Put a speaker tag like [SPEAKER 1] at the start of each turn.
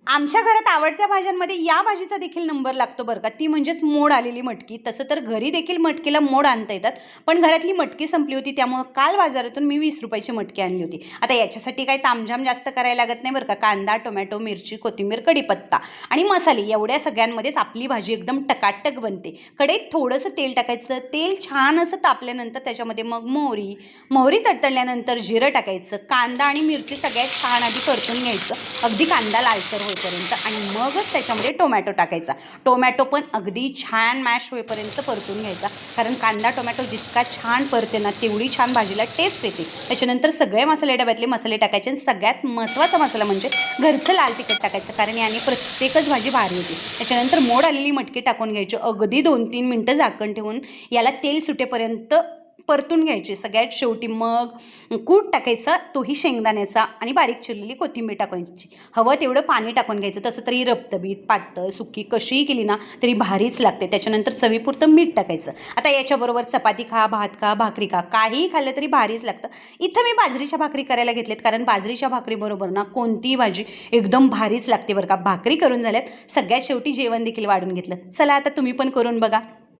[SPEAKER 1] आमच्या घरात आवडत्या भाज्यांमध्ये या भाजीचा देखील नंबर लागतो बरं का, ती म्हणजेच मोड आलेली मटकी. तसं तर घरी देखील मटकीला मोड आणता येतात, पण घरातली मटकी संपली होती त्यामुळं काल बाजारातून मी 20 रुपयाची मटकी आणली होती. आता याच्यासाठी काही तामझाम जास्त करायला लागत नाही बरं का. कांदा, टोमॅटो, मिरची, कोथिंबीर, कढीपत्ता आणि मसाले एवढ्या सगळ्यांमध्येच आपली भाजी एकदम टकाटक बनते. कढईत थोडंसं तेल टाकायचं, तेल छान असं तापल्यानंतर त्याच्यामध्ये मग मोहरी तडतडल्यानंतर जिरं टाकायचं, कांदा आणि मिरची सगळ्यात छान आधी परतून घ्यायचं, अगदी कांदा लालसर होईपर्यंत, आणि मगच त्याच्यामध्ये टोमॅटो टाकायचा. टोमॅटो पण अगदी छान मॅश होईपर्यंत परतून घ्यायचा, कारण कांदा टोमॅटो जितका छान परते ना तेवढी छान भाजीला टेस्ट येते. त्याच्यानंतर सगळे मसाले डब्यातले मसाले टाकायचे, आणि सगळ्यात महत्त्वाचा मसाला म्हणजे घरचं लाल तिखट टाकायचं, कारण याने प्रत्येकच भाजी भारी होती. त्याच्यानंतर मोड आलेली मटकी टाकून घ्यायची, अगदी 2-3 मिनटं झाकण ठेवून याला तेल सुटेपर्यंत परतून घ्यायची. सगळ्यात शेवटी मग कूट टाकायचा, तोही शेंगदाण्याचा, आणि बारीक चिरलेली कोथिंबीर टाकायची. हवं तेवढं पाणी टाकून घ्यायचं. तसं तरी रबतबीत, पातळ, सुकी कशीही केली ना तरी भारीच लागते. त्याच्यानंतर चवीपुरतं मीठ टाकायचं. आता याच्याबरोबर चपाती खा, भात खा, भाकरी खा, काहीही खाल्लं तरी भारीच लागतं. इथं मी बाजरीच्या भाकरी करायला घेतलेत, कारण बाजरीच्या भाकरीबरोबर ना कोणतीही भाजी एकदम भारीच लागते बरं का. भाकरी करून झाल्यात, सगळ्यात शेवटी जेवण देखील वाढून घेतलं. चला आता तुम्ही पण करून बघा.